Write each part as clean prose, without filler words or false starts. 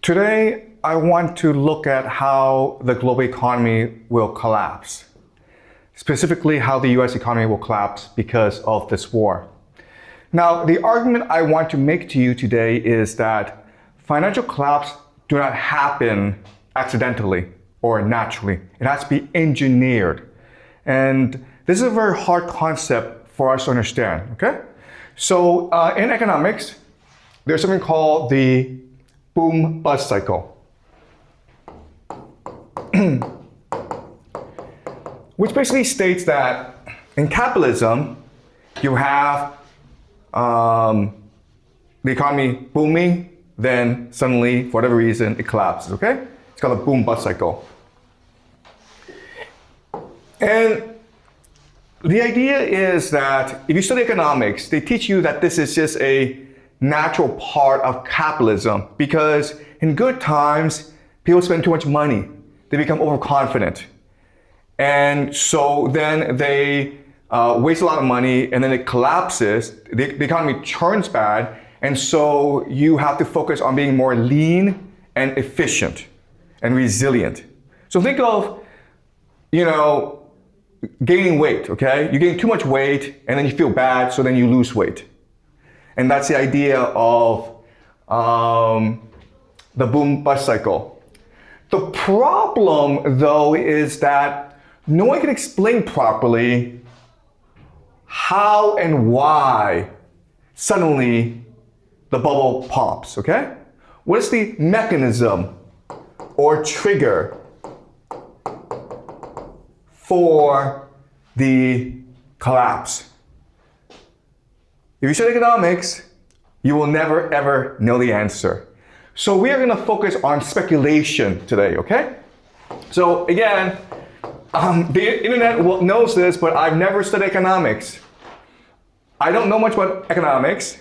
Today, I want to look at how the global economy will collapse. Specifically, how the US economy will collapse because of this war. Now, the argument I want to make to you today is that financial collapse do not happen accidentally or naturally. It has to be engineered. And this is a very hard concept for us to understand, okay? So in economics, there's something called the boom-bust cycle. Which basically states that in capitalism, you have the economy booming, then suddenly, for whatever reason, it collapses, okay? It's called a boom-bust cycle. And the idea is that if you study economics, they teach you that this is just a natural part of capitalism because in good times, people spend too much money. They become overconfident. And so then they waste a lot of money and then it collapses. The economy turns bad. And so you have to focus on being more lean and efficient and resilient. So think of, gaining weight, okay? You gain too much weight and then you feel bad, so then you lose weight. And that's the idea of the boom-bust cycle. The problem, though, is that no one can explain properly how and why suddenly the bubble pops, okay? What is the mechanism or trigger for the collapse? If you study economics, you will never ever know the answer. So we are going to focus on speculation today, okay? So again, the internet knows this, but I've never studied economics. I don't know much about economics,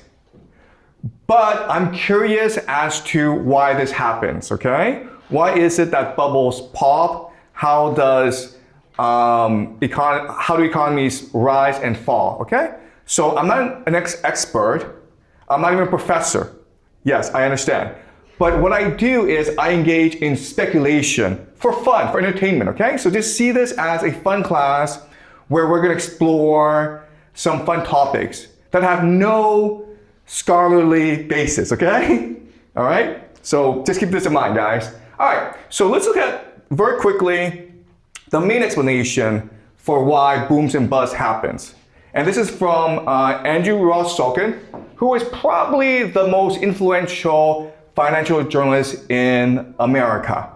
but I'm curious as to why this happens, okay? Why is it that bubbles pop? How do economies rise and fall, okay? So I'm not an expert. I'm not even a professor. Yes, I understand. But what I do is I engage in speculation for fun, for entertainment, okay? So just see this as a fun class where we're gonna explore some fun topics that have no scholarly basis, okay? All right? So just keep this in mind, guys. All right, so let's look at very quickly the main explanation for why booms and busts happens. And this is from Jiang Xueqin, who is probably the most influential financial journalist in America.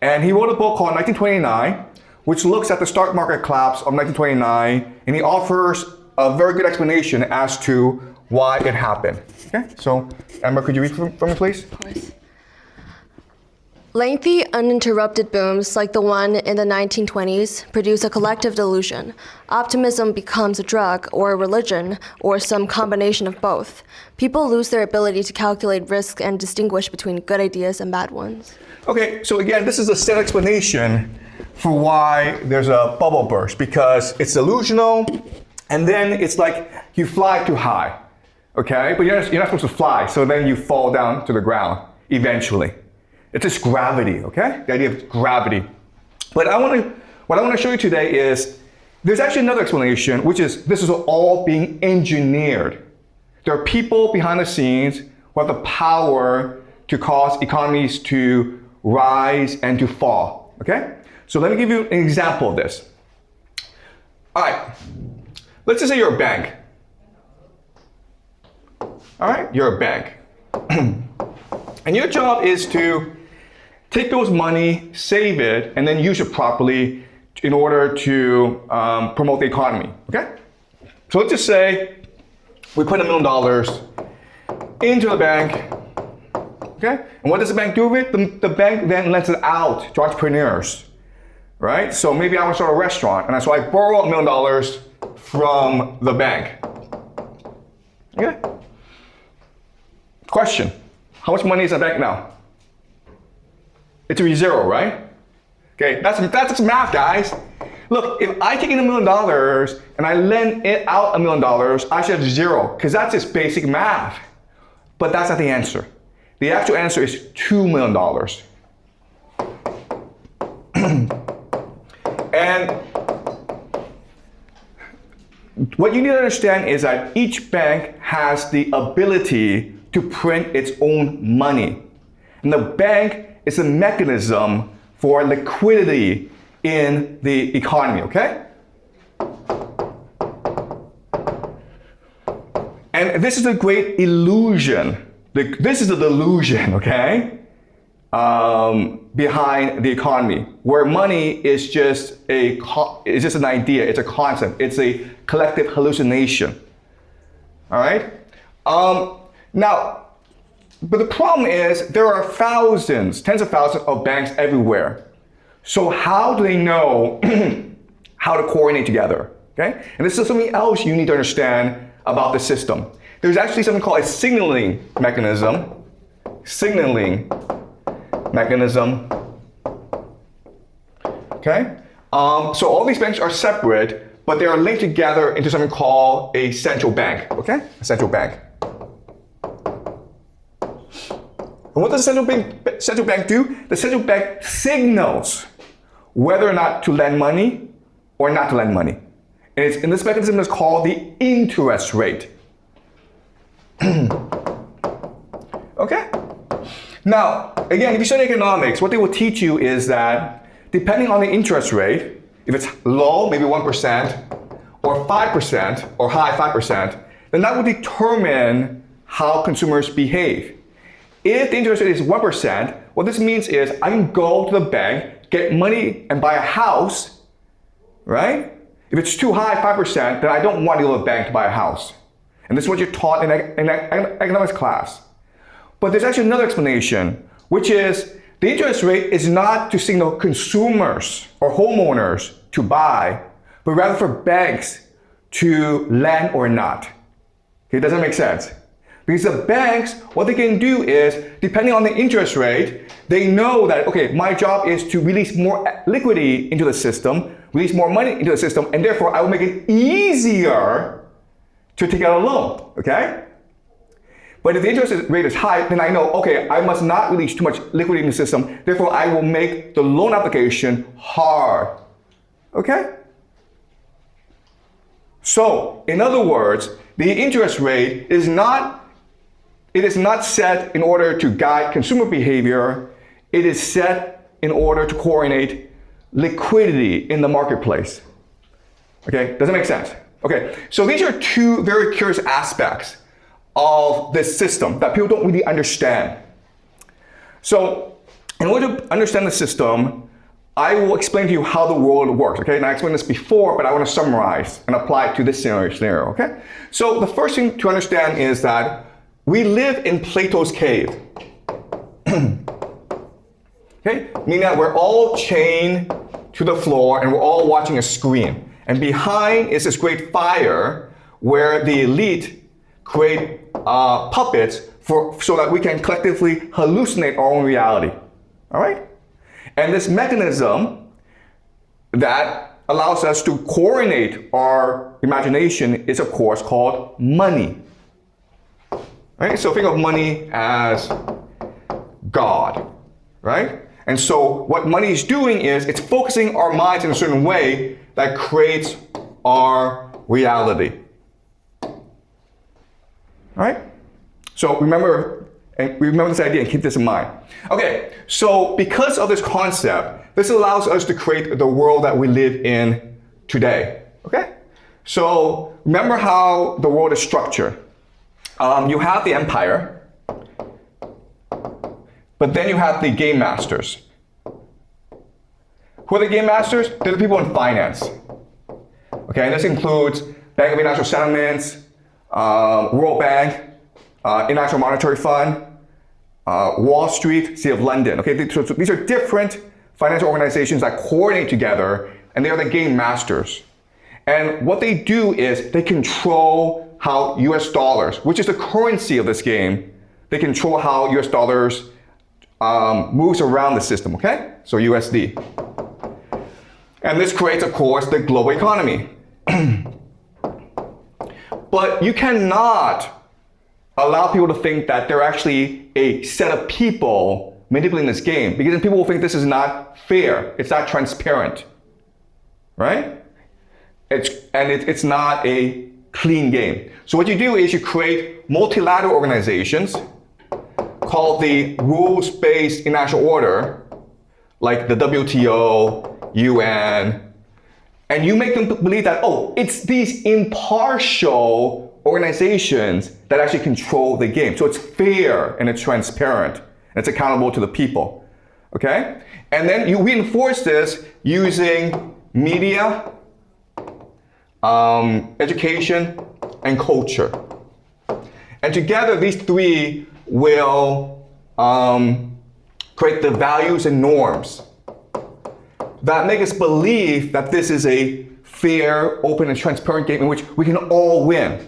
And he wrote a book called 1929, which looks at the stock market collapse of 1929, and he offers a very good explanation as to why it happened. Okay, so Amber, could you read for me, please? Of course. Lengthy, uninterrupted booms like the one in the 1920s produce a collective delusion. Optimism becomes a drug or a religion or some combination of both. People lose their ability to calculate risk and distinguish between good ideas and bad ones. Okay, so again, this is a set explanation for why there's a bubble burst, because it's delusional and then it's like you fly too high, okay? But you're not supposed to fly, so then you fall down to the ground eventually. It's just gravity, okay? The idea of gravity. But what I want to show you today is there's actually another explanation, which is this is all being engineered. There are people behind the scenes who have the power to cause economies to rise and to fall, okay? So let me give you an example of this. All right, let's just say you're a bank. All right, you're a bank. And your job is to take those money, save it, and then use it properly in order to promote the economy, okay? So let's just say we put $1 million into the bank, okay? And what does the bank do with it? The bank then lends it out to entrepreneurs, right? So maybe I want to start a restaurant, and so I borrow $1 million from the bank, okay? Question, how much money is in the bank now? It's a zero, right? Okay, that's just math, guys. Look, if I take in $1 million and I lend it out $1 million, I should have zero, because that's just basic math. But that's not the answer. The actual answer is $2 million. And what you need to understand is that each bank has the ability to print its own money. And the bank is a mechanism for liquidity in the economy, okay? And this is a great illusion. This is a delusion, okay? Behind the economy, where money is just an idea, it's a concept, it's a collective hallucination. All right? Now, but the problem is there are thousands, tens of thousands of banks everywhere. So how do they know how to coordinate together? Okay? And this is something else you need to understand about the system. There's actually something called a signaling mechanism. Okay? So all these banks are separate, but they are linked together into something called a central bank. Okay? A central bank. And what does the central bank do? The central bank signals whether or not to lend money or not to lend money. And this mechanism is called the interest rate. Okay? Now, again, if you study economics, what they will teach you is that depending on the interest rate, if it's low, maybe 1%, or 5%, or high 5%, then that will determine how consumers behave. If the interest rate is 1%, what this means is I can go to the bank, get money, and buy a house, right? If it's too high, 5%, then I don't want to go to the bank to buy a house. And this is what you're taught in economics class. But there's actually another explanation, which is the interest rate is not to signal consumers or homeowners to buy, but rather for banks to lend or not. Okay, does that make sense? Because the banks, what they can do is, depending on the interest rate, they know that, okay, my job is to release more liquidity into the system, release more money into the system, and therefore I will make it easier to take out a loan, okay? But if the interest rate is high, then I know, okay, I must not release too much liquidity in the system, therefore I will make the loan application hard, okay? So, in other words, the interest rate is not set in order to guide consumer behavior, it is set in order to coordinate liquidity in the marketplace. Okay, does that make sense? Okay, so these are two very curious aspects of this system that people don't really understand. So, in order to understand the system, I will explain to you how the world works, okay? And I explained this before, but I want to summarize and apply it to this scenario, okay? So, the first thing to understand is that we live in Plato's cave. Okay? Meaning that we're all chained to the floor and we're all watching a screen. And behind is this great fire where the elite create puppets so that we can collectively hallucinate our own reality. All right? And this mechanism that allows us to coordinate our imagination is, of course, called money. Right? So think of money as God, right? And so what money is doing is it's focusing our minds in a certain way that creates our reality. All right? So remember this idea and keep this in mind. Okay, so because of this concept, this allows us to create the world that we live in today. Okay? So remember how the world is structured. You have the empire, but then you have the game masters. Who are the game masters? They're the people in finance. Okay, and this includes Bank of International Settlements, World Bank, International Monetary Fund, Wall Street, City of London. Okay, so these are different financial organizations that coordinate together, and they are the game masters. And what they do is they control how US dollars, which is the currency of this game, they control how US dollars moves around the system, okay? So USD. And this creates, of course, the global economy. But you cannot allow people to think that they're actually a set of people manipulating this game, because then people will think this is not fair, it's not transparent, right? It's not a clean game. So what you do is you create multilateral organizations called the rules-based international order, like the WTO, UN, and you make them believe that, oh, it's these impartial organizations that actually control the game. So it's fair and it's transparent and it's accountable to the people, okay? And then you reinforce this using media, education, and culture. And together, these three will create the values and norms that make us believe that this is a fair, open, and transparent game in which we can all win,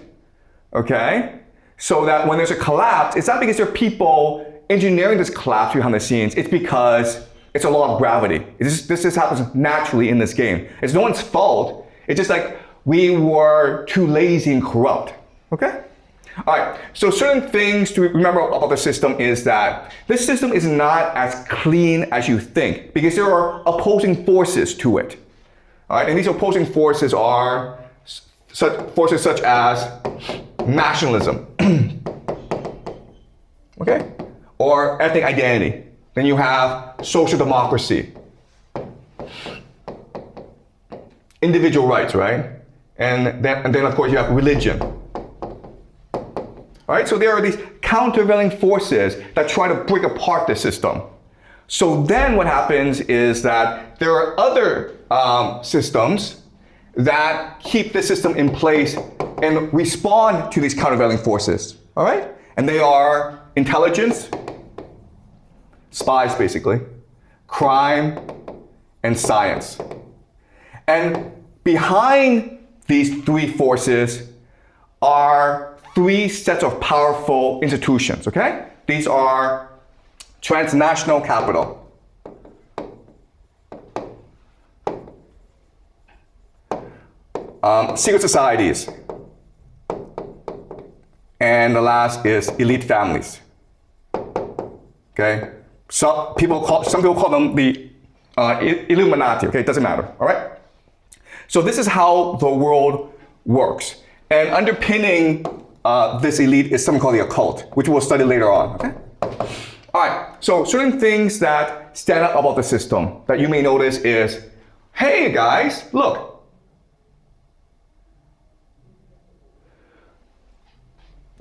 okay? So that when there's a collapse, it's not because there are people engineering this collapse behind the scenes, it's because it's a law of gravity. This just happens naturally in this game. It's no one's fault. It's just like we were too lazy and corrupt, okay? All right, so certain things to remember about the system is that this system is not as clean as you think because there are opposing forces to it. All right, and these opposing forces are forces such as nationalism, okay, or ethnic identity. Then you have social democracy, individual rights, right? And then of course you have religion. All right, so there are these countervailing forces that try to break apart the system. So then what happens is that there are other systems that keep the system in place and respond to these countervailing forces, all right? And they are intelligence, spies basically, crime, and science. And behind these three forces are three sets of powerful institutions, okay? These are transnational capital, secret societies, and the last is elite families, okay? Some people call them the Illuminati, okay? It doesn't matter, all right? So this is how the world works. And underpinning this elite is something called the occult, which we'll study later on, okay? All right, so certain things that stand out about the system that you may notice is, hey guys, look.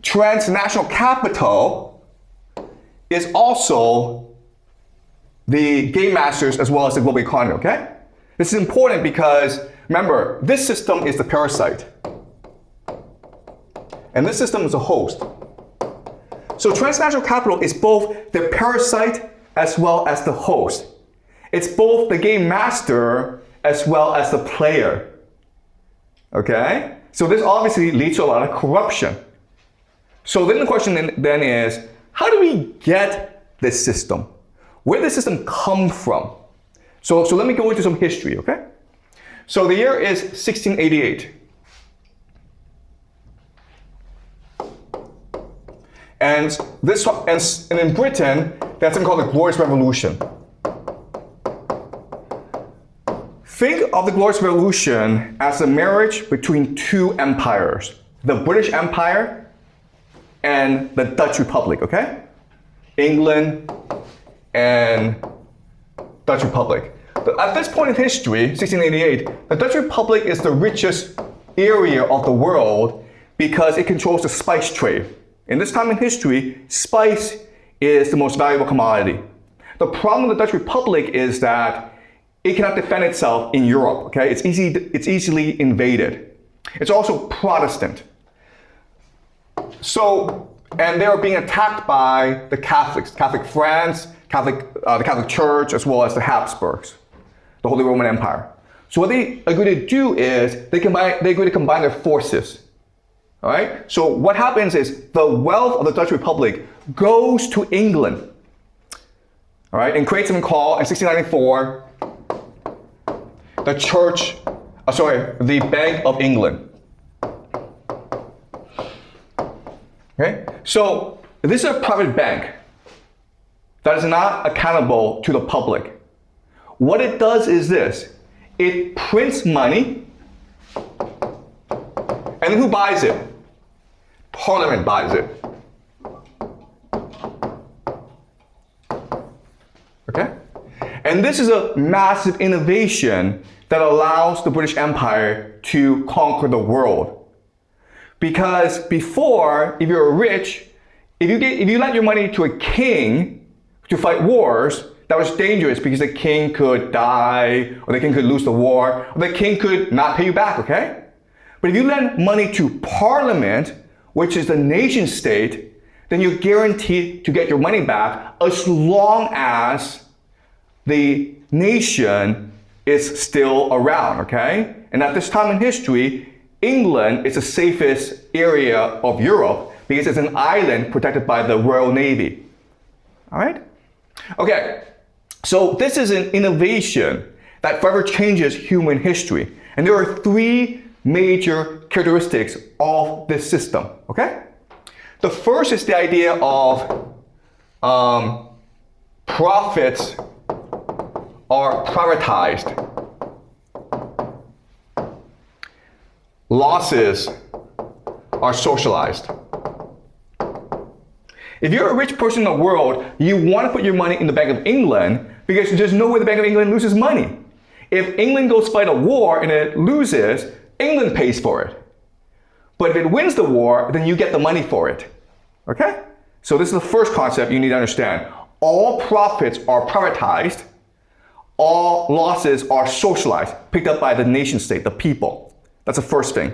Transnational capital is also the game masters as well as the global economy, okay? This is important because, remember, this system is the parasite. And this system is a host. So transnational capital is both the parasite as well as the host. It's both the game master as well as the player. Okay? So this obviously leads to a lot of corruption. So then the question then is, how do we get this system? Where did this system come from? So let me go into some history, okay? So the year is 1688. And in Britain, that's something called the Glorious Revolution. Think of the Glorious Revolution as a marriage between two empires, the British Empire and the Dutch Republic, okay? England and Dutch Republic. But at this point in history, 1688, the Dutch Republic is the richest area of the world because it controls the spice trade. In this time in history, spice is the most valuable commodity. The problem with the Dutch Republic is that it cannot defend itself in Europe, okay? It's easily invaded. It's also Protestant. So, and they are being attacked by the Catholics, Catholic France, the Catholic Church, as well as the Habsburgs, the Holy Roman Empire. So what they agree to do is they agree to combine their forces. All right? So what happens is the wealth of the Dutch Republic goes to England, all right, and creates something called, in 1694, the Bank of England. Okay? So this is a private bank that is not accountable to the public. What it does is this. It prints money, and then who buys it? Parliament buys it. Okay? And this is a massive innovation that allows the British Empire to conquer the world. Because before, if you're rich, if you lent your money to a king to fight wars, that was dangerous because the king could die, or the king could lose the war, or the king could not pay you back, okay? But if you lend money to Parliament, which is the nation state, then you're guaranteed to get your money back as long as the nation is still around, okay? And at this time in history, England is the safest area of Europe because it's an island protected by the Royal Navy. All right? Okay, so this is an innovation that forever changes human history. And there are three major characteristics of this system, okay? The first is the idea of profits are privatized. Losses are socialized. If you're a rich person in the world, you want to put your money in the Bank of England because there's no way the Bank of England loses money. If England goes fight a war and it loses, England pays for it. But if it wins the war, then you get the money for it. Okay? So this is the first concept you need to understand. All profits are privatized. All losses are socialized, picked up by the nation state, the people. That's the first thing.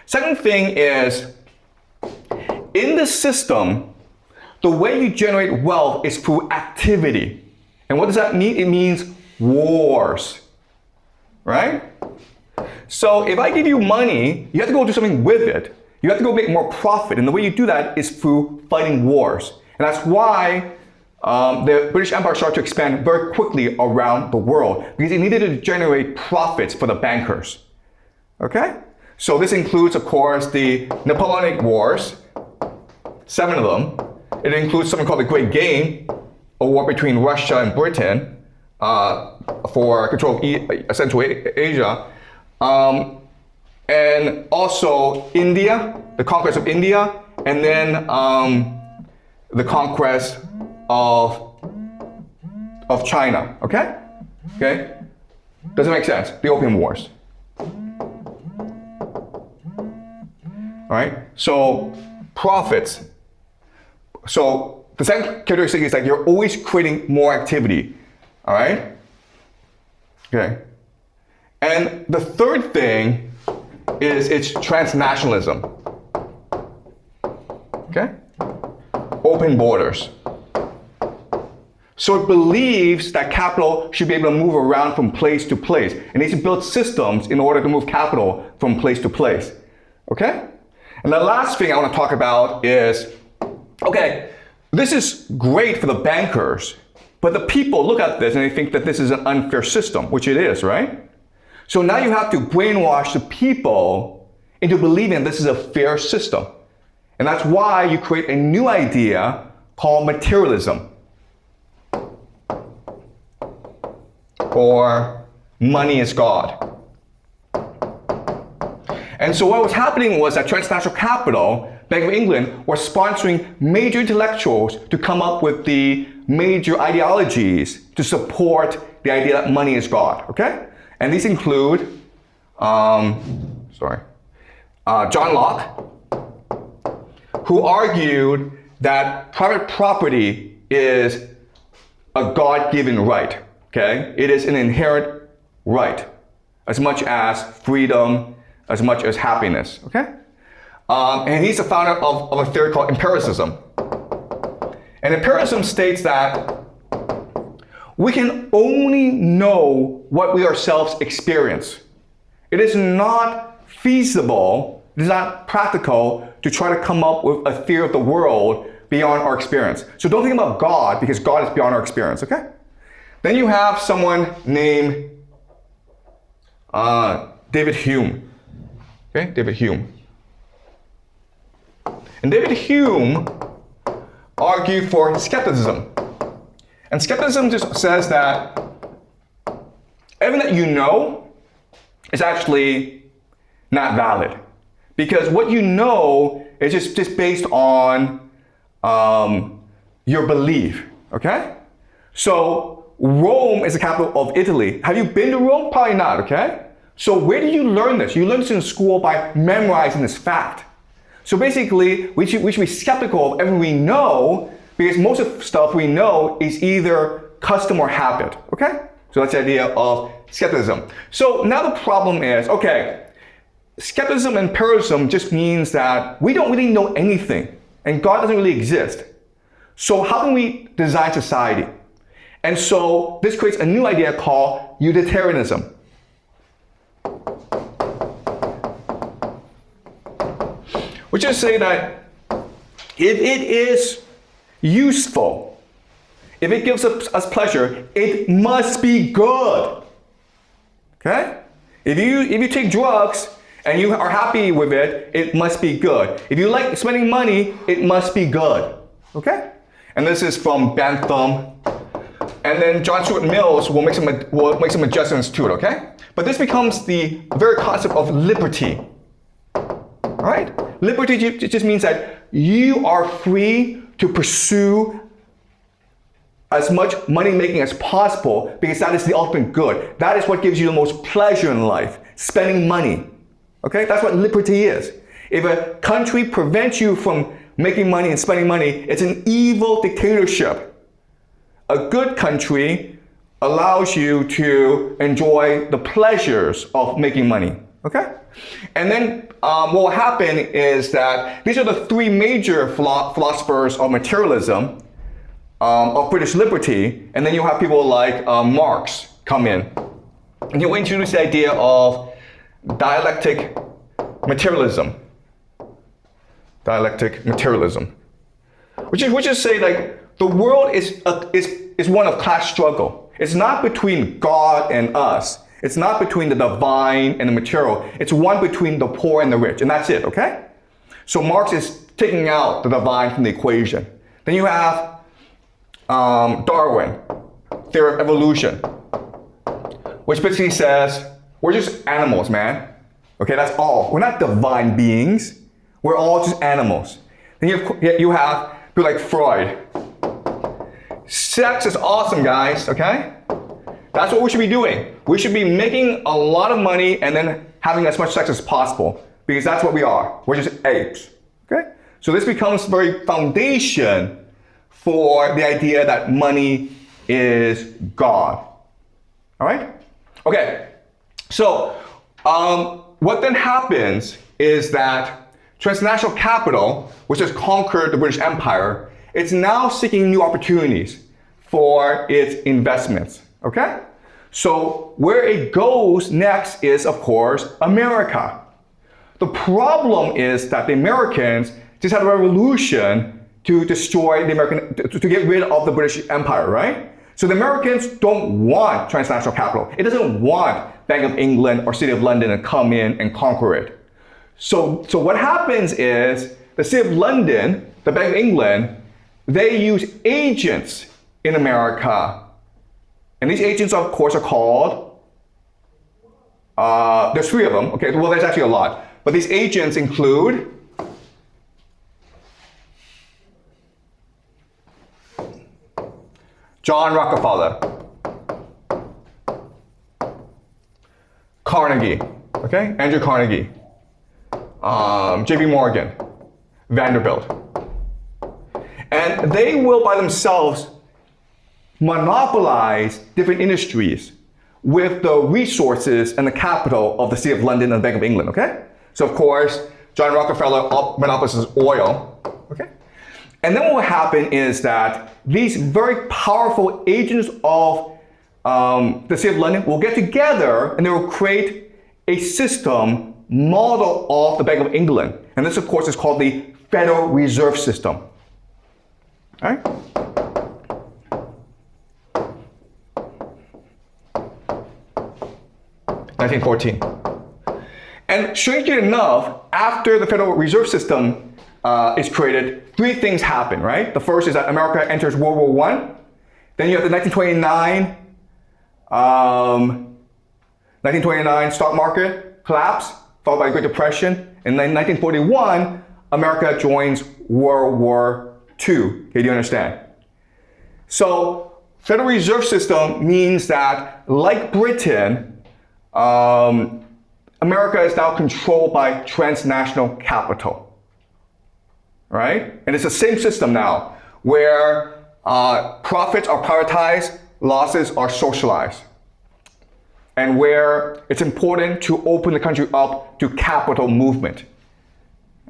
Second thing is, in this system, the way you generate wealth is through activity. And what does that mean? It means wars, right? So if I give you money, you have to go do something with it. You have to go make more profit. And the way you do that is through fighting wars. And that's why the British Empire started to expand very quickly around the world, because it needed to generate profits for the bankers. Okay? So this includes, of course, the Napoleonic Wars, 7 of them. It includes something called the Great Game, a war between Russia and Britain for control of Central Asia. And also India, the conquest of India, and then the conquest of China, okay? Okay? Does it make sense? The Opium Wars. All right? So, profits. So, the second characteristic is that you're always creating more activity. All right? Okay. And the third thing is it's transnationalism. Okay? Open borders. So it believes that capital should be able to move around from place to place. It needs to build systems in order to move capital from place to place. Okay? And the last thing I want to talk about is, okay, this is great for the bankers, but the people look at this and they think that this is an unfair system, which it is, right? So now you have to brainwash the people into believing this is a fair system. And that's why you create a new idea called materialism, or money is God. And so what was happening was that transnational capital, Bank of England, was sponsoring major intellectuals to come up with the major ideologies to support the idea that money is God, okay? And these include, John Locke, who argued that private property is a God-given right, okay? It is an inherent right, as much as freedom, as much as happiness, okay? And he's the founder of a theory called empiricism. And empiricism states that we can only know what we ourselves experience. It is not feasible, it is not practical to try to come up with a theory of the world beyond our experience. So don't think about God, because God is beyond our experience, okay? Then you have someone named David Hume. Okay, David Hume. And David Hume argued for skepticism. And skepticism just says that everything that you know is actually not valid. Because what you know is just based on your belief, okay? So Rome is the capital of Italy. Have you been to Rome? Probably not, okay? So where do you learn this? You learn this in school by memorizing this fact. So basically, we should be skeptical of everything we know, because most of the stuff we know is either custom or habit, okay? So that's the idea of skepticism. So now the problem is, okay, skepticism and empiricism just means that we don't really know anything, and God doesn't really exist. So how can we design society? And so this creates a new idea called utilitarianism. Which is say that if it is useful, if it gives us pleasure, it must be good. Okay? If you take drugs and you are happy with it, it must be good. If you like spending money, it must be good. Okay? And this is from Bentham. And then John Stuart Mills will make some adjustments to it, okay? But this becomes the very concept of liberty. All right? Liberty just means that you are free to pursue as much money making as possible, because that is the ultimate good. That is what gives you the most pleasure in life, spending money. Okay? That's what liberty is. If a country prevents you from making money and spending money, it's an evil dictatorship. A good country allows you to enjoy the pleasures of making money. Okay? And then what will happen is that these are the three major philosophers of materialism, of British liberty, and then you'll have people like Marx come in. And he'll introduce the idea of dialectic materialism. Dialectic materialism. Which is say like the world is one of class struggle. It's not between God and us. It's not between the divine and the material. It's one between the poor and the rich, and that's it, okay? So Marx is taking out the divine from the equation. Then you have Darwin, theory of evolution, which basically says, we're just animals, man. Okay, that's all. We're not divine beings. We're all just animals. Then you have people like Freud. Sex is awesome, guys, okay? That's what we should be doing. We should be making a lot of money and then having as much sex as possible, because that's what we are. We're just apes, okay? So this becomes the very foundation for the idea that money is God, all right? Okay, so what then happens is that transnational capital, which has conquered the British Empire, it's now seeking new opportunities for its investments. Okay? So where it goes next is, of course, America. The problem is that the Americans just had a revolution to destroy the to get rid of the British Empire, right? So the Americans don't want transnational capital. It doesn't want Bank of England or City of London to come in and conquer it. So what happens is the City of London, the Bank of England, they use agents in America. And these agents, of course, are called, there's three of them. Okay, well, there's actually a lot. But these agents include John Rockefeller, Carnegie, okay, Andrew Carnegie, JP Morgan, Vanderbilt. And they will, by themselves, monopolize different industries with the resources and the capital of the City of London and the Bank of England, okay? So of course, John Rockefeller monopolizes oil, okay? And then what will happen is that these very powerful agents of the City of London will get together and they will create a system model of the Bank of England. And this, of course, is called the Federal Reserve System, all right? 1914. And strangely enough, after the Federal Reserve System is created, three things happen, right? The first is that America enters World War I. Then you have the 1929 stock market collapse, followed by the Great Depression. And then 1941, America joins World War II. Okay, do you understand? So, Federal Reserve System means that, like Britain, America is now controlled by transnational capital, right? And it's the same system now, where profits are privatized, losses are socialized, and where it's important to open the country up to capital movement.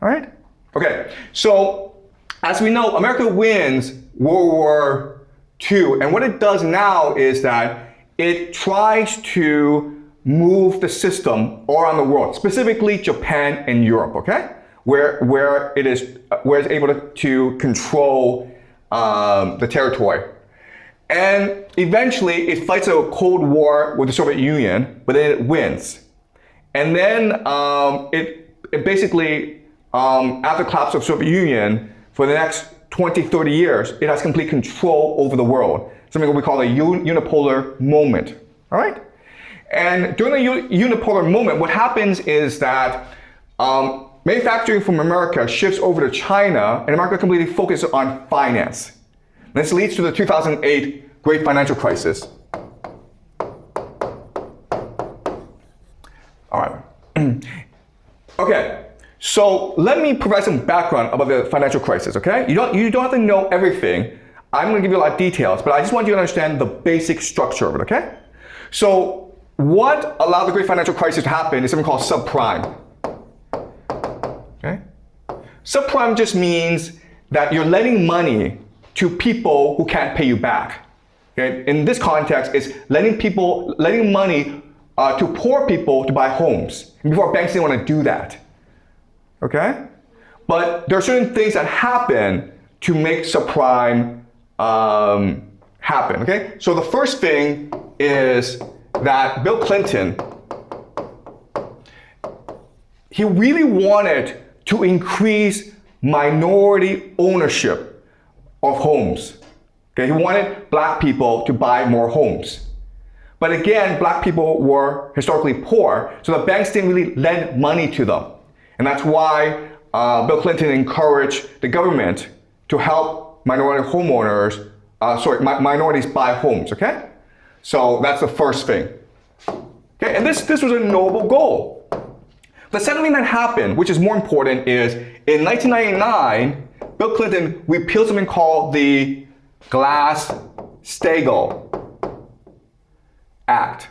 All right? Okay, so as we know, America wins World War II, and what it does now is that it tries to move the system all around the world, specifically Japan and Europe, okay? Where it's able to control the territory. And eventually it fights a Cold War with the Soviet Union, but then it wins. And then it basically, after the collapse of the Soviet Union, for the next 20, 30 years, it has complete control over the world. Something we call a unipolar moment, all right? And during the unipolar moment, what happens is that manufacturing from America shifts over to China, and America completely focuses on finance. This leads to the 2008 Great Financial Crisis. All right. Okay, so let me provide some background about the financial crisis, okay? You don't have to know everything. I'm going to give you a lot of details, but I just want you to understand the basic structure of it, okay? So what allowed the Great Financial Crisis to happen is something called subprime. Okay? Subprime just means that you're lending money to people who can't pay you back. Okay? In this context, it's lending money to poor people to buy homes. And before, banks didn't want to do that. Okay? But there are certain things that happen to make subprime happen. Okay? So the first thing is that Bill Clinton, he really wanted to increase minority ownership of homes. Okay, he wanted black people to buy more homes. But again, black people were historically poor, so the banks didn't really lend money to them. And that's why Bill Clinton encouraged the government to help minorities buy homes, okay? So that's the first thing. Okay, and this was a noble goal. The second thing that happened, which is more important, is in 1999, Bill Clinton repealed something called the Glass-Steagall Act.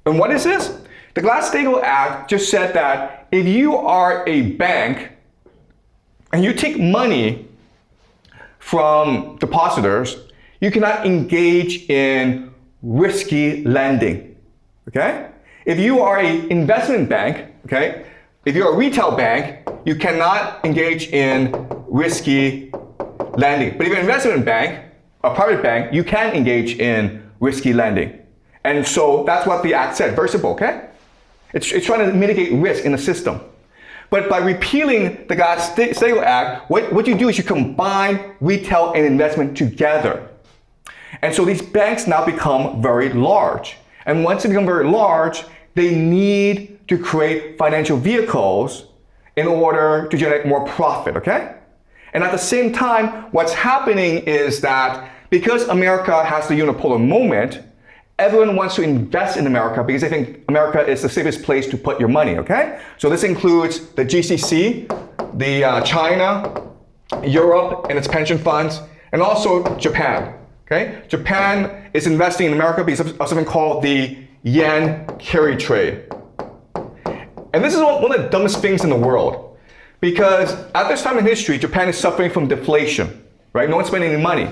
And what is this? The Glass-Steagall Act just said that if you are a bank and you take money from depositors, you cannot engage in risky lending, okay? If you are an investment bank, okay, if you're a retail bank, you cannot engage in risky lending. But if you're an investment bank, a private bank, you can engage in risky lending. And so that's what the act said, very simple, okay? It's trying to mitigate risk in the system. But by repealing the Glass-Steagall Act, what you do is you combine retail and investment together. And so these banks now become very large. And once they become very large, they need to create financial vehicles in order to generate more profit, okay? And at the same time, what's happening is that because America has the unipolar moment, everyone wants to invest in America because they think America is the safest place to put your money, okay? So this includes the GCC, the China, Europe and its pension funds, and also Japan, okay? Japan is investing in America because of something called the yen carry trade. And this is one of the dumbest things in the world because at this time in history, Japan is suffering from deflation, right? No one's spending any money.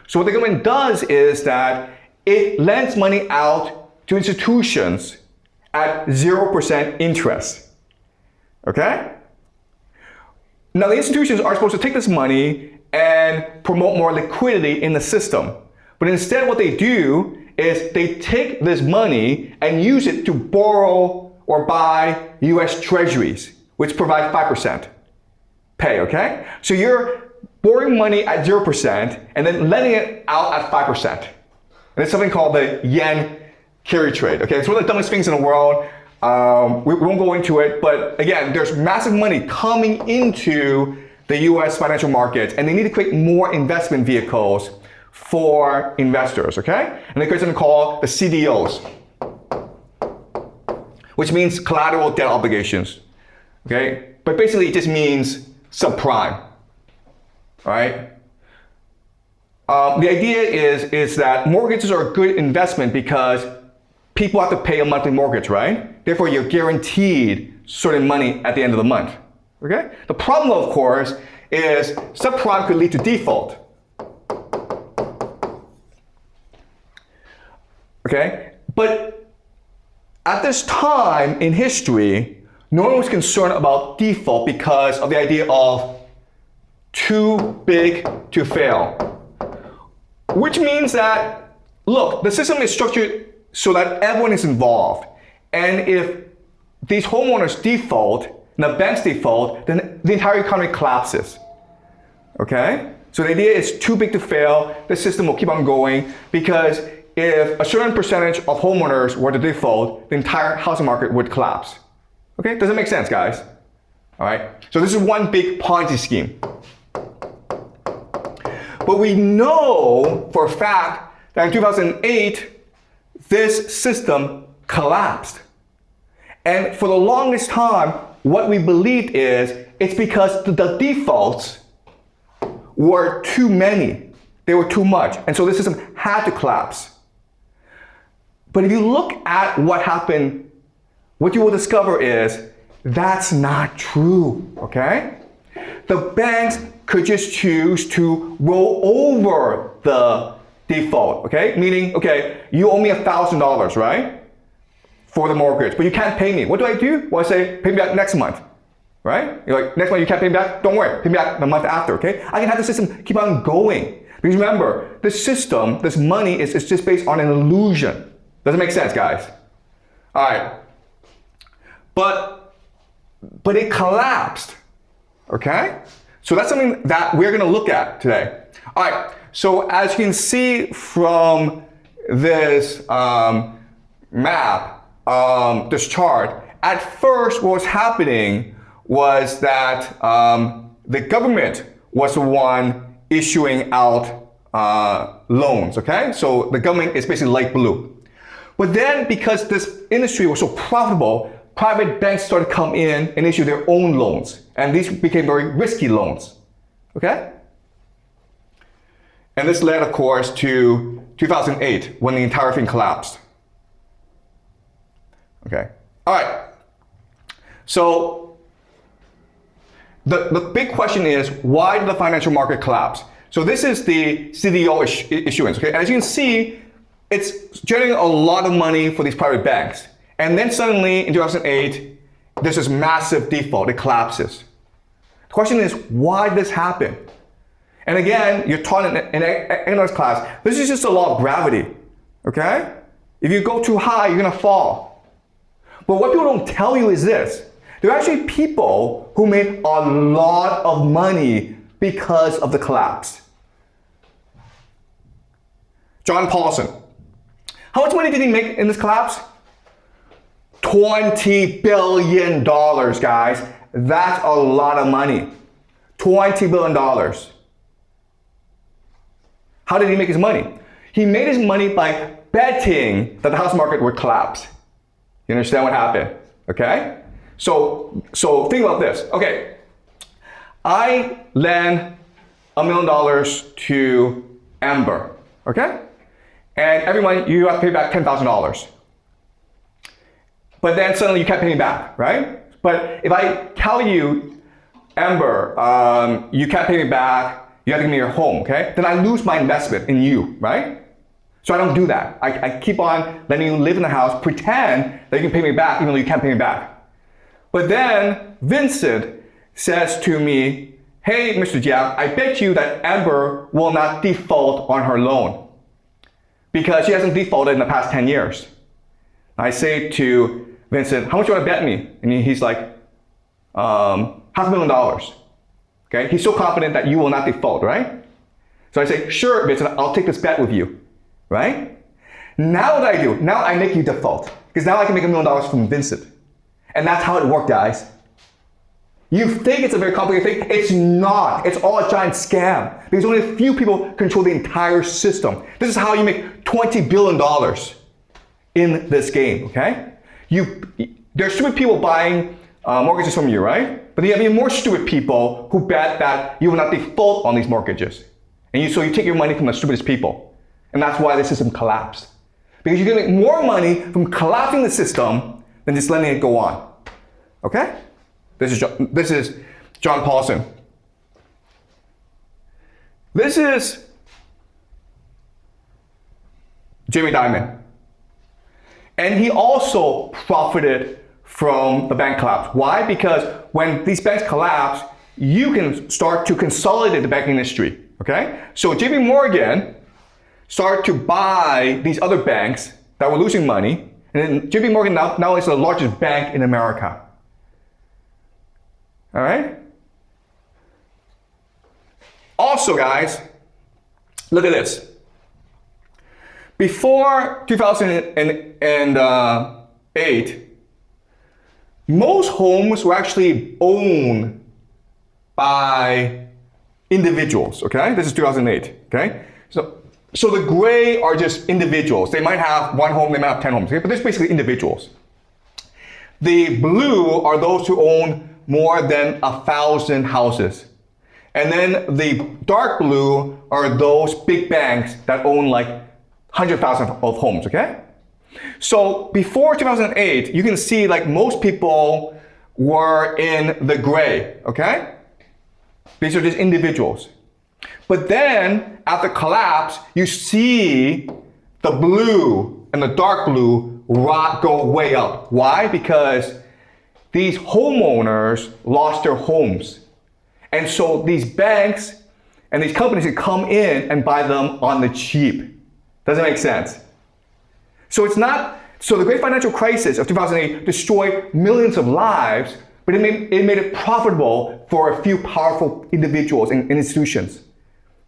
So what the government does is that it lends money out to institutions at 0% interest, okay? Now the institutions are supposed to take this money and promote more liquidity in the system. But instead what they do is they take this money and use it to borrow or buy US treasuries, which provide 5% pay, okay? So you're borrowing money at 0% and then lending it out at 5%. And it's something called the yen carry trade, okay? It's one of the dumbest things in the world. We won't go into it, but again, there's massive money coming into the US financial markets, and they need to create more investment vehicles for investors, okay? And they create something called the CDOs, which means collateral debt obligations, okay? But basically it just means subprime, all right? The idea is that mortgages are a good investment because people have to pay a monthly mortgage, right? Therefore, you're guaranteed certain money at the end of the month, okay? The problem, of course, is subprime could lead to default, okay? But at this time in history, no one was concerned about default because of the idea of too big to fail. Which means that, look, the system is structured so that everyone is involved. And if these homeowners default, and the banks default, then the entire economy collapses, okay? So the idea is too big to fail. The system will keep on going because if a certain percentage of homeowners were to default, the entire housing market would collapse. Okay, does it make sense, guys? All right, so this is one big Ponzi scheme. But we know for a fact that in 2008, this system collapsed. And for the longest time, what we believed is it's because the defaults were too many. They were too much. And so the system had to collapse. But if you look at what happened, what you will discover is that's not true, okay? The banks could just choose to roll over the default, okay? Meaning, okay, you owe me $1,000, right? For the mortgage, but you can't pay me. What do? Well, I say, pay me back next month, right? You're like, next month you can't pay me back? Don't worry, pay me back the month after, okay? I can have the system keep on going. Because remember, the system, this money is just based on an illusion. Does it make sense, guys? All right. But it collapsed, okay? So that's something that we're gonna look at today. All right, so as you can see from this map, this chart, at first what was happening was that the government was the one issuing out loans, okay? So the government is basically light blue. But then because this industry was so profitable, private banks started to come in and issue their own loans. And these became very risky loans, okay? And this led, of course, to 2008 when the entire thing collapsed. Okay, all right. So the big question is, why did the financial market collapse? So this is the CDO issuance, okay? As you can see, it's generating a lot of money for these private banks. And then suddenly in 2008, there's this massive default, it collapses. The question is, why did this happen? And again, you're taught in economics class, this is just a law of gravity, okay? If you go too high, you're gonna fall. But what people don't tell you is this. There are actually people who made a lot of money because of the collapse. John Paulson. How much money did he make in this collapse? $20 billion, guys. That's a lot of money. $20 billion. How did he make his money? He made his money by betting that the house market would collapse. You understand what happened? Okay? So think about this. Okay, I lend $1 million to Amber, okay? And every month you have to pay back $10,000. But then suddenly you can't pay me back, right? But if I tell you, Amber, you can't pay me back, you have to give me your home, okay? Then I lose my investment in you, right? So I don't do that. I keep on letting you live in the house, pretend that you can pay me back even though you can't pay me back. But then Vincent says to me, hey, Mr. Jiang, I bet you that Amber will not default on her loan because she hasn't defaulted in the past 10 years. I say to Vincent, how much do you want to bet me? And he's like, $500,000. Okay, he's so confident that you will not default, right? So I say, sure, Vincent, I'll take this bet with you, right? Now what do? Now I make you default, because now I can make $1 million from Vincent. And that's how it worked, guys. You think it's a very complicated thing. It's not. It's all a giant scam, because only a few people control the entire system. This is how you make $20 billion in this game, okay? There's stupid people buying mortgages from you, right? But you have even more stupid people who bet that you will not default on these mortgages. And so you take your money from the stupidest people. And that's why the system collapsed. Because you're gonna make more money from collapsing the system than just letting it go on. Okay? This is John Paulson. This is Jamie Dimon. And he also profited from the bank collapse. Why? Because when these banks collapse, you can start to consolidate the banking industry. Okay? So JP Morgan started to buy these other banks that were losing money. And then JP Morgan now is the largest bank in America. All right? Also, guys, look at this. Before 2008, most homes were actually owned by individuals, okay? This is 2008, okay? So the gray are just individuals. They might have one home, they might have 10 homes, okay? But there's basically individuals. The blue are those who own more than 1,000 houses. And then the dark blue are those big banks that own like 100,000 of homes, okay? So before 2008, you can see like most people were in the gray, okay? These are just individuals. But then at the collapse, you see the blue and the dark blue go way up. Why? Because these homeowners lost their homes. And so these banks and these companies can come in and buy them on the cheap. Does it make sense? So the great financial crisis of 2008 destroyed millions of lives, but it made it profitable for a few powerful individuals and institutions.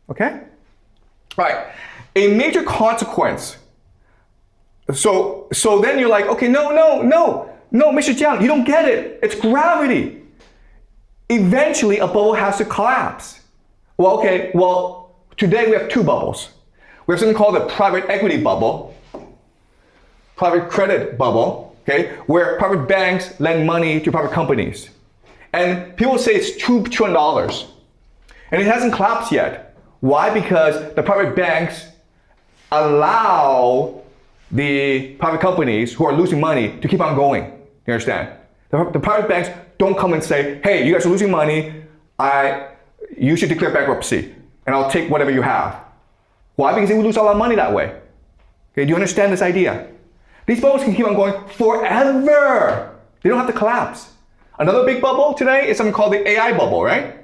Okay? All right. A major consequence. So then you're like, okay, no, Mr. Jiang, you don't get it. It's gravity. Eventually, a bubble has to collapse. Well, okay, today we have two bubbles. We have something called the private equity bubble, private credit bubble, okay, where private banks lend money to private companies. And people say it's $2 trillion. And it hasn't collapsed yet. Why? Because the private banks allow the private companies who are losing money to keep on going. You understand? The private banks don't come and say, hey, you guys are losing money, you should declare bankruptcy, and I'll take whatever you have. Why? Because they would lose a lot of money that way. Okay, do you understand this idea? These bubbles can keep on going forever. They don't have to collapse. Another big bubble today is something called the AI bubble, right?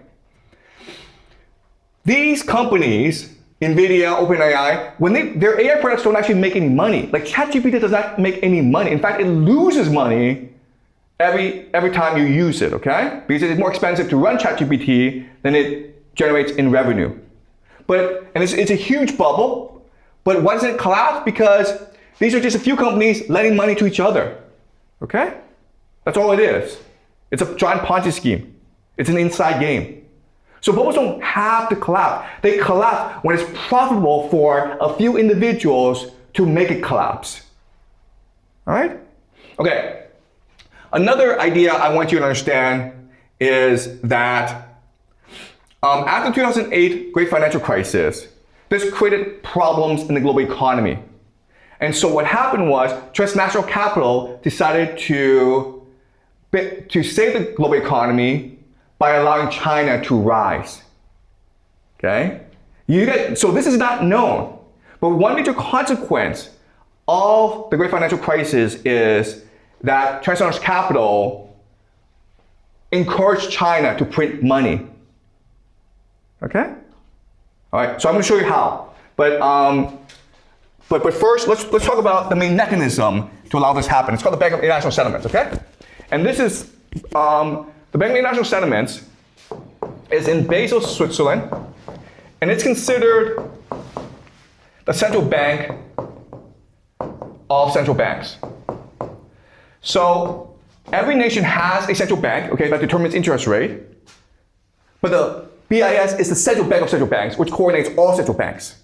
These companies, NVIDIA, OpenAI, their AI products don't actually make any money. Like ChatGPT does not make any money. In fact, it loses money every time you use it, okay? Because it's more expensive to run ChatGPT than it generates in revenue. And it's a huge bubble, but why doesn't it collapse? Because these are just a few companies lending money to each other, okay? That's all it is. It's a giant Ponzi scheme. It's an inside game. So bubbles don't have to collapse. They collapse when it's profitable for a few individuals to make it collapse. All right? Okay. Another idea I want you to understand is that after the 2008 great financial crisis, this created problems in the global economy. And so what happened was transnational capital decided to save the global economy by allowing China to rise. Okay? So this is not known, but one major consequence of the great financial crisis is that transnational capital encouraged China to print money. Okay? All right, so I'm going to show you how. But first, let's talk about the main mechanism to allow this to happen. It's called the Bank of International Settlements, okay? And this is, the Bank of International Settlements is in Basel, Switzerland, and it's considered the central bank of central banks. So every nation has a central bank, okay, that determines interest rate, but the BIS is the central bank of central banks, which coordinates all central banks.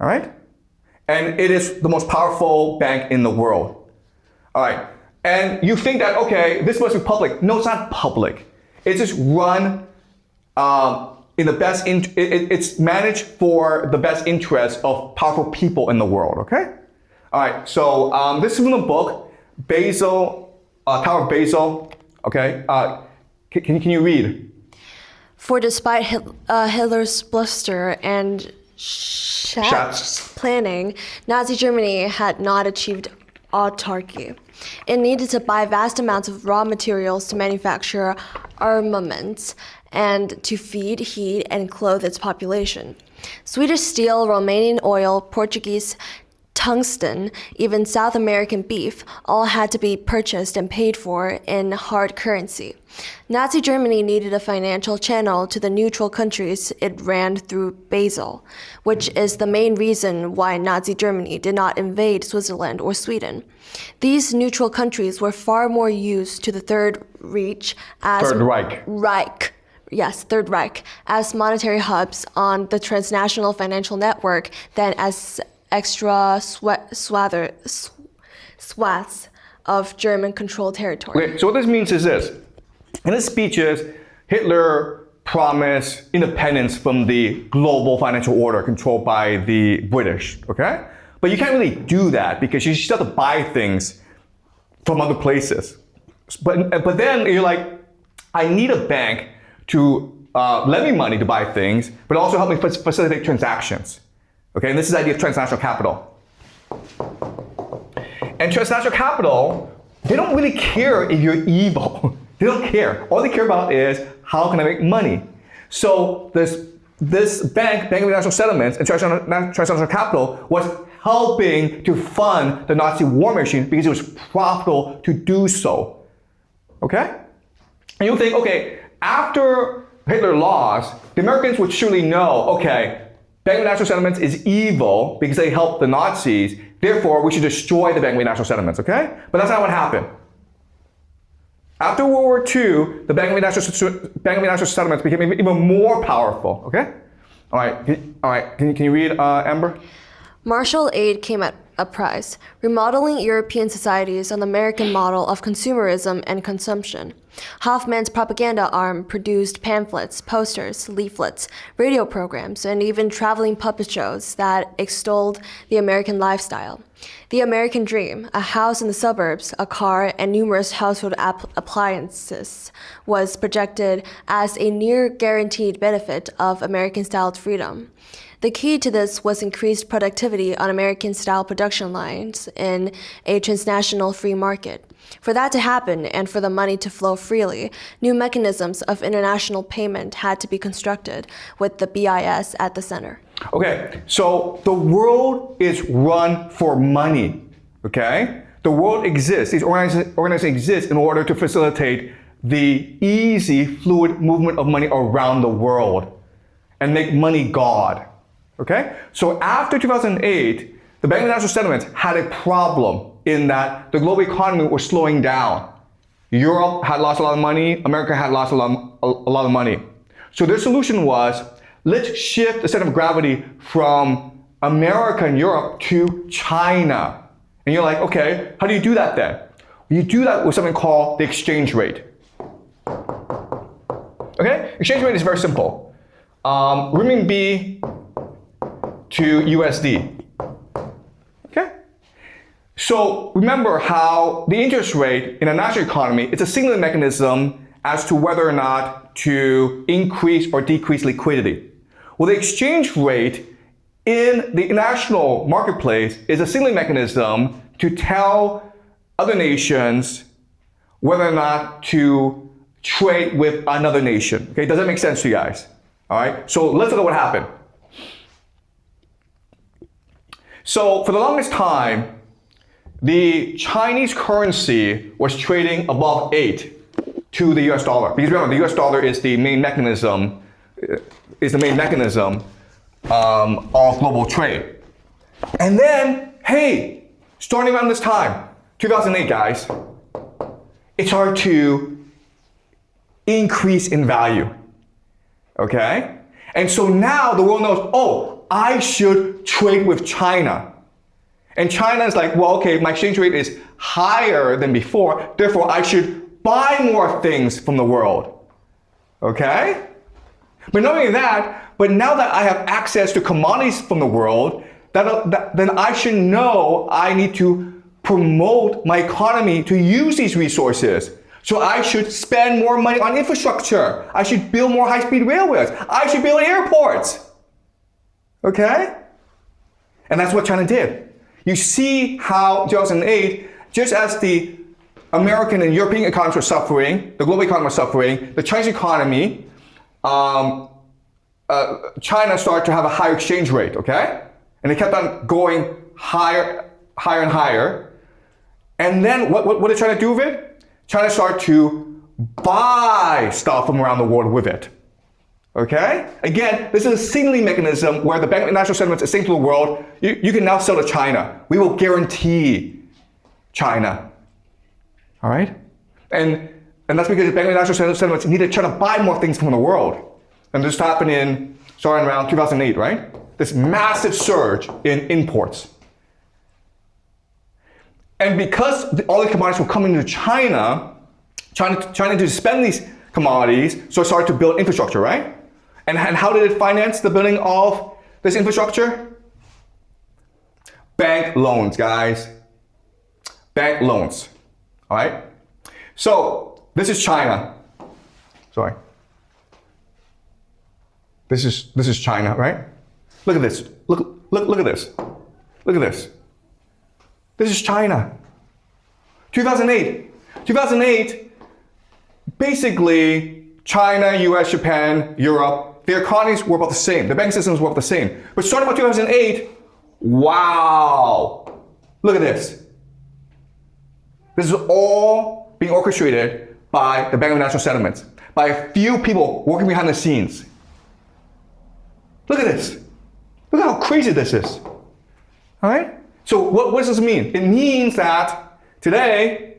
All right? And it is the most powerful bank in the world. All right. And you think that, okay, this must be public. No, it's not public. It's just run in the best, it's managed for the best interest of powerful people in the world, okay? All right, so this is from the book, Basel, Tower of Basel, okay? Can you read? For despite Hitler's bluster and Schatz planning, Nazi Germany had not achieved autarky. It needed to buy vast amounts of raw materials to manufacture armaments and to feed, heat, and clothe its population. Swedish steel, Romanian oil, Portuguese tungsten, even South American beef, all had to be purchased and paid for in hard currency. Nazi Germany needed a financial channel to the neutral countries it ran through Basel, which is the main reason why Nazi Germany did not invade Switzerland or Sweden. These neutral countries were far more used to the Third Reich as Third Reich. Third Reich, as monetary hubs on the transnational financial network than as extra swaths of German-controlled territory. Okay, so what this means is this. In his speeches, Hitler promised independence from the global financial order controlled by the British, okay? But you can't really do that because you still have to buy things from other places. But then you're like, I need a bank to lend me money to buy things, but also help me facilitate transactions. Okay, and this is the idea of transnational capital. And transnational capital, they don't really care if you're evil. They don't care. All they care about is how can I make money. So this bank of international settlements and transnational capital was helping to fund the Nazi war machine because it was profitable to do so. Okay? And you'll think, okay, after Hitler lost, the Americans would surely know, okay, Bank of International Settlements is evil because they helped the Nazis, therefore we should destroy the Bank of International Settlements, okay? But that's not what happened. After World War II, the Bank of International Settlements became even more powerful, okay? All right. Can you read, Amber? Marshall aid came at a price, remodeling European societies on the American model of consumerism and consumption. Hoffman's propaganda arm produced pamphlets, posters, leaflets, radio programs, and even traveling puppet shows that extolled the American lifestyle. The American dream, a house in the suburbs, a car, and numerous household appliances, was projected as a near guaranteed benefit of American-styled freedom. The key to this was increased productivity on American-style production lines in a transnational free market. For that to happen and for the money to flow freely, new mechanisms of international payment had to be constructed with the BIS at the center. Okay, so the world is run for money, okay? The world exists, these organizations exist in order to facilitate the easy, fluid movement of money around the world and make money God. Okay? So after 2008, the Bank of International Settlements had a problem in that the global economy was slowing down. Europe had lost a lot of money, America had lost a lot of money. So their solution was, let's shift the center of gravity from America and Europe to China. And you're like, okay, how do you do that then? You do that with something called the exchange rate. Okay? Exchange rate is very simple. Renminbi to USD. Okay? So remember how the interest rate in a national economy, it's a signaling mechanism as to whether or not to increase or decrease liquidity. Well, the exchange rate in the international marketplace is a signaling mechanism to tell other nations whether or not to trade with another nation. Okay, does that make sense to you guys? All right, so let's look at what happened. So for the longest time, the Chinese currency was trading above 8. to the US dollar. Because remember, the US dollar is the main mechanism, of global trade. And then, hey, starting around this time, 2008, guys, it started to increase in value. Okay? And so now the world knows, oh, I should trade with China. And China is like, well, okay, my exchange rate is higher than before, therefore I should buy more things from the world. Okay? But not only that, but now that I have access to commodities from the world, then I should know I need to promote my economy to use these resources. So I should spend more money on infrastructure. I should build more high-speed railways. I should build airports. Okay? And that's what China did. You see how 2008, just as the American and European economies were suffering, the global economy was suffering, the Chinese economy, China started to have a higher exchange rate, okay? And it kept on going higher and higher. And then what did China do with it? China started to buy stuff from around the world with it. Okay? Again, this is a signaling mechanism where the Bank of International Settlements is saying to the world, you can now sell to China. We will guarantee China. All right? And that's because the Bank of International Settlements needed to try to buy more things from the world. And this happened starting around 2008, right? This massive surge in imports. And because all the commodities were coming to China to spend these commodities, so it started to build infrastructure, right? And how did it finance the building of this infrastructure? Bank loans, guys. Bank loans, all right? So this is China. Sorry. This is China, right? Look at this. Look at this. Look at this. This is China. 2008, basically China, US, Japan, Europe, their economies were about the same. The bank systems were about the same. But starting about 2008, wow. Look at this. This is all being orchestrated by the Bank of International Settlements, by a few people working behind the scenes. Look at this. Look at how crazy this is. All right? So what does this mean? It means that today,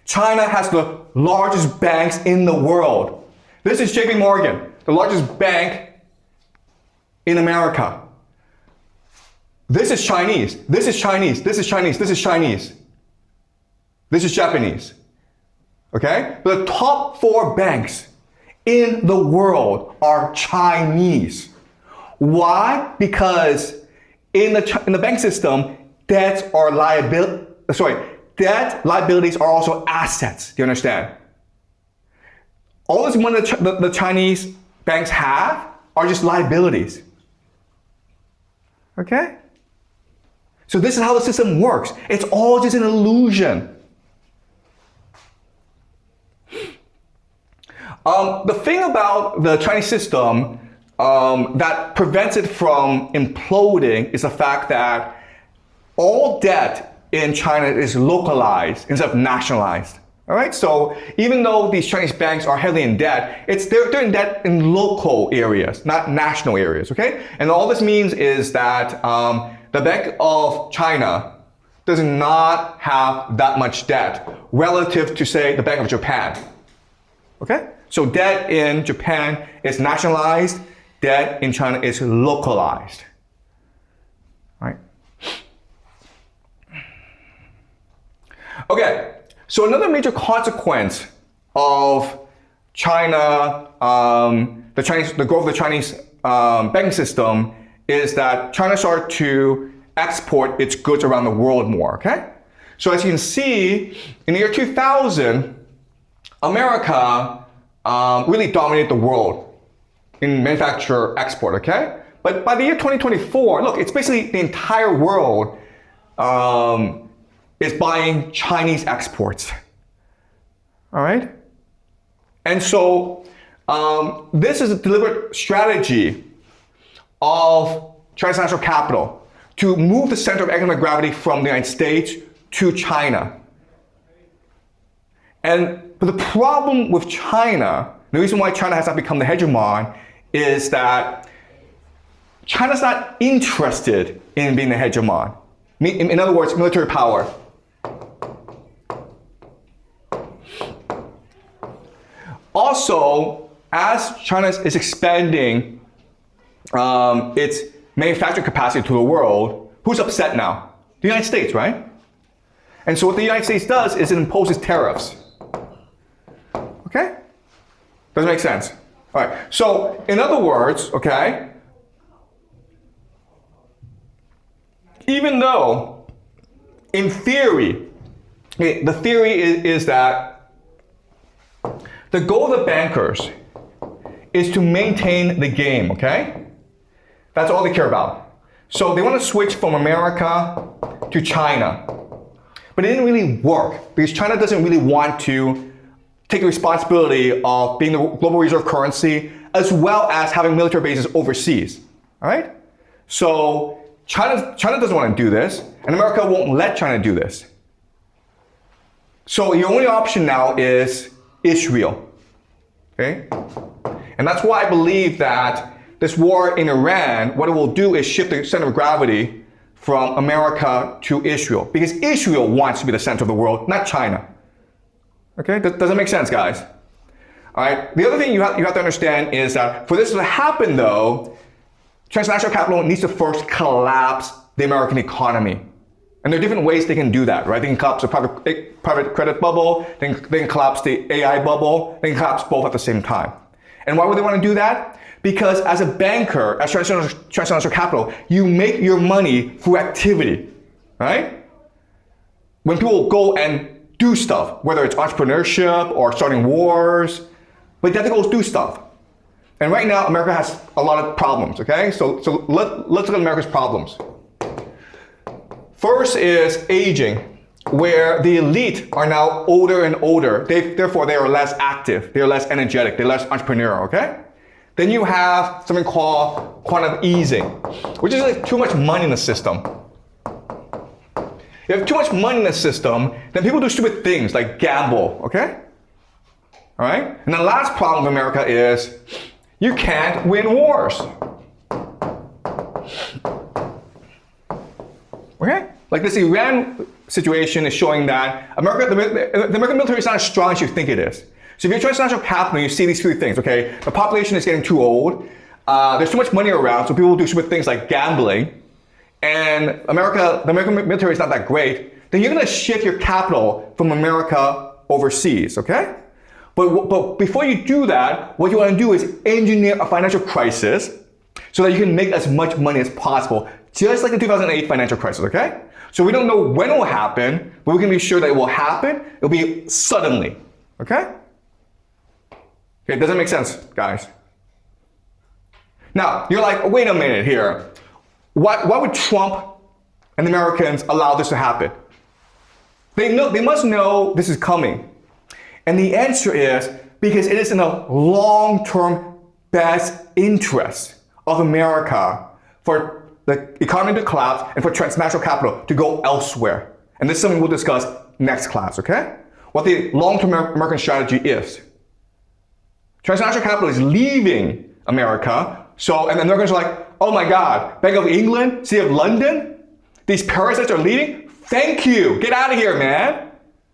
China has the largest banks in the world. This is JP Morgan, the largest bank in America. This is Chinese. This is Chinese. This is Chinese. This is Chinese. This is Japanese. Okay? But the top 4 banks in the world are Chinese. Why? Because in the bank system, debt liabilities are also assets. Do you understand? All this money the Chinese banks have are just liabilities. Okay? So this is how the system works. It's all just an illusion. The thing about the Chinese system that prevents it from imploding is the fact that all debt in China is localized instead of nationalized. All right, so even though these Chinese banks are heavily in debt, they're in debt in local areas, not national areas. Okay, and all this means is that the Bank of China does not have that much debt relative to, say, the Bank of Japan. Okay, so debt in Japan is nationalized. Debt in China is localized. Right? Okay, so another major consequence of China, the growth of the Chinese banking system is that China started to export its goods around the world more, okay? So as you can see, in the year 2000, America really dominated the world in manufacture export, okay? But by the year 2024, look, it's basically the entire world is buying Chinese exports, all right? And so this is a deliberate strategy of China's national capital to move the center of economic gravity from the United States to China. And But the problem with China, the reason why China has not become the hegemon, is that China's not interested in being the hegemon. In other words, military power. Also, as China is expanding its manufacturing capacity to the world, who's upset now? The United States, right? And so what the United States does is it imposes tariffs. Okay? Does it make sense? All right. So, in other words, okay, even though, in theory, the theory is that the goal of the bankers is to maintain the game, okay? That's all they care about. So they want to switch from America to China. But it didn't really work because China doesn't really want to take the responsibility of being the global reserve currency as well as having military bases overseas, all right? So China doesn't want to do this, and America won't let China do this. So your only option now is Israel, okay? And that's why I believe that this war in Iran, what it will do is shift the center of gravity from America to Israel, because Israel wants to be the center of the world, not China. Okay, does that make sense, guys? All right, the other thing you have to understand is that for this to happen though, transnational capital needs to first collapse the American economy. And there are different ways they can do that, right? They can collapse the private credit bubble, they can collapse the AI bubble, they can collapse both at the same time. And why would they want to do that? Because as a banker, as transnational capital, you make your money through activity, right? When people go and do stuff, whether it's entrepreneurship or starting wars, but they have to go do stuff. And right now, America has a lot of problems, okay? So let's look at America's problems. First is aging, where the elite are now older and older. Therefore, they are less active, they are less energetic, they're less entrepreneurial, okay? Then you have something called quantitative easing, which is like too much money in the system. If you have too much money in the system, then people do stupid things like gamble, okay? All right? And the last problem of America is you can't win wars. Okay? Like this Iran situation is showing that the American military is not as strong as you think it is. So if you're transnational capital, you see these three things, okay? The population is getting too old. There's too much money around, so people will do stupid things like gambling. And the American military is not that great. Then you're gonna shift your capital from America overseas, okay? But before you do that, what you wanna do is engineer a financial crisis so that you can make as much money as possible, just like the 2008 financial crisis, okay? So we don't know when it will happen, but we can be sure that it will happen. It'll be suddenly, okay? Okay, does that make sense, guys? Now, you're like, wait a minute here. Why would Trump and the Americans allow this to happen? They must know this is coming. And the answer is because it is in the long-term best interest of America for the economy to collapse and for transnational capital to go elsewhere. And this is something we'll discuss next class, okay? What the long-term American strategy is. Transnational capital is leaving America, and then Americans are like, oh my God, Bank of England, City of London, these parasites are leaving? Thank you, get out of here, man,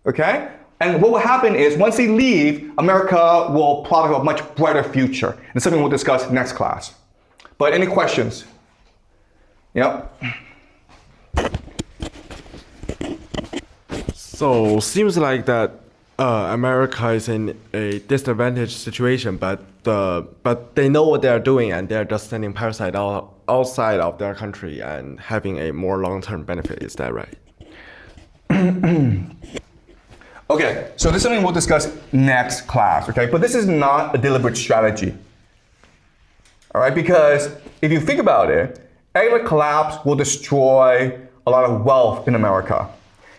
okay? And what will happen is once they leave, America will probably have a much brighter future. And it's something we'll discuss next class. But any questions? Yep. So seems like that America is in a disadvantaged situation, but they know what they are doing and they're just sending parasites outside of their country and having a more long-term benefit. Is that right? Okay, so this is something we'll discuss next class, okay? But this is not a deliberate strategy, all right? Because if you think about it, economic collapse will destroy a lot of wealth in America.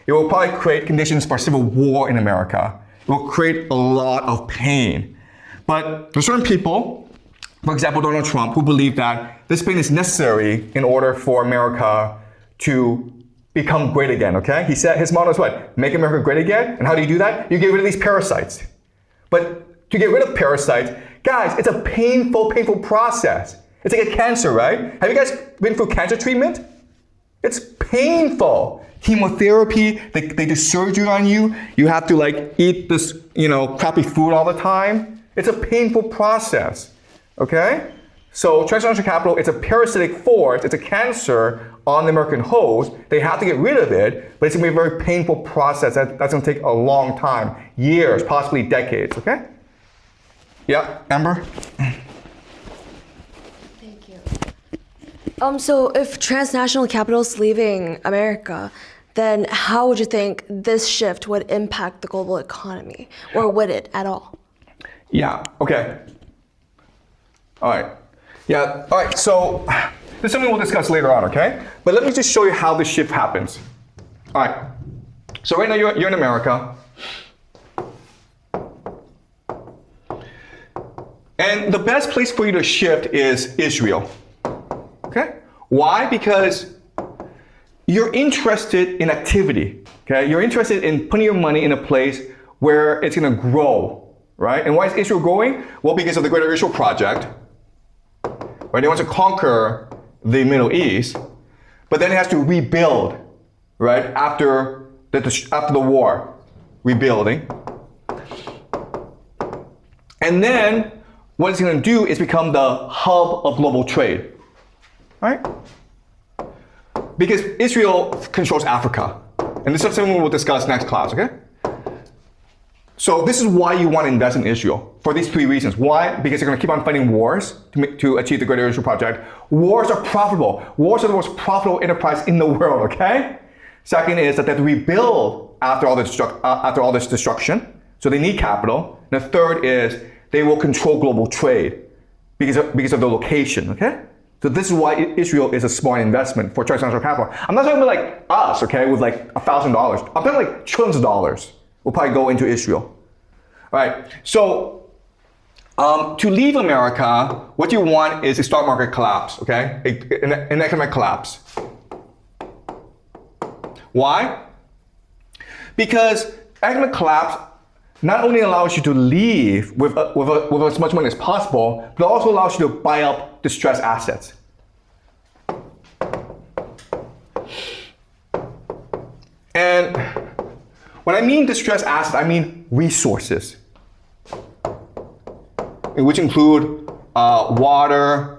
It will probably create conditions for civil war in America. It will create a lot of pain. But there are certain people, for example, Donald Trump, who believe that this pain is necessary in order for America to become great again, okay? He said his motto is what? Make America great again. And how do you do that? You get rid of these parasites. But to get rid of parasites, guys, it's a painful process. It's like a cancer, right? Have you guys been through cancer treatment? It's painful. Chemotherapy, they do surgery on you. You have to like eat this, crappy food all the time. It's a painful process, okay? So transnational capital, it's a parasitic force, it's a cancer on the American host. They have to get rid of it, but it's gonna be a very painful process. That's gonna take a long time, years, possibly decades, okay? Yeah, Amber? Thank you. So if transnational capital is leaving America, then how would you think this shift would impact the global economy? Or would it at all? Yeah, okay. All right. Yeah, all right, so this is something we'll discuss later on, okay? But let me just show you how this shift happens. All right, so right now you're in America. And the best place for you to shift is Israel, okay? Why? Because you're interested in activity, okay? You're interested in putting your money in a place where it's gonna grow, right? And why is Israel growing? Well, because of the Greater Israel Project. Right? They want to conquer the Middle East, but then it has to rebuild, right? After the war, rebuilding. And then what it's going to do is become the hub of global trade, right? Because Israel controls Africa, and this is something we'll discuss next class, okay? So this is why you want to invest in Israel, for these three reasons. Why? Because you're going to keep on fighting wars to achieve the Greater Israel Project. Wars are profitable. Wars are the most profitable enterprise in the world, okay? Second is that they have to rebuild after all this destruction, so they need capital. And the third is they will control global trade because of the location, okay? So this is why Israel is a smart investment for transnational capital. I'm not talking about like us, okay, with like $1,000. I'm talking like trillions of dollars will probably go into Israel. All right, so to leave America, what you want is a stock market collapse, okay? An economic collapse. Why? Because economic collapse not only allows you to leave with as much money as possible, but also allows you to buy up distressed assets. And when I mean distressed assets, I mean resources, which include water,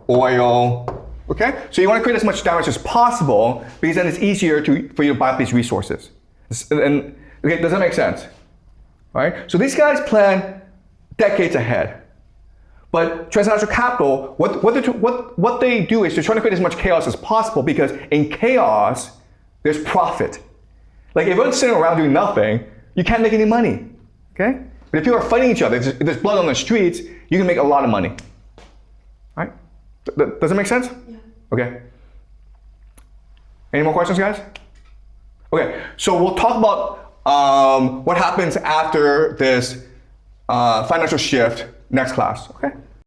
oil, okay? So you want to create as much damage as possible because then it's easier for you to buy up these resources. And okay, does that make sense? All right? So these guys plan decades ahead. But transnational capital, what they do is they're trying to create as much chaos as possible because in chaos, there's profit. Like if everyone's sitting around doing nothing, you can't make any money, okay? But if people are fighting each other, if there's blood on the streets, you can make a lot of money, right? Does it make sense? Yeah. Okay. Any more questions, guys? Okay, so we'll talk about what happens after this financial shift next class, okay?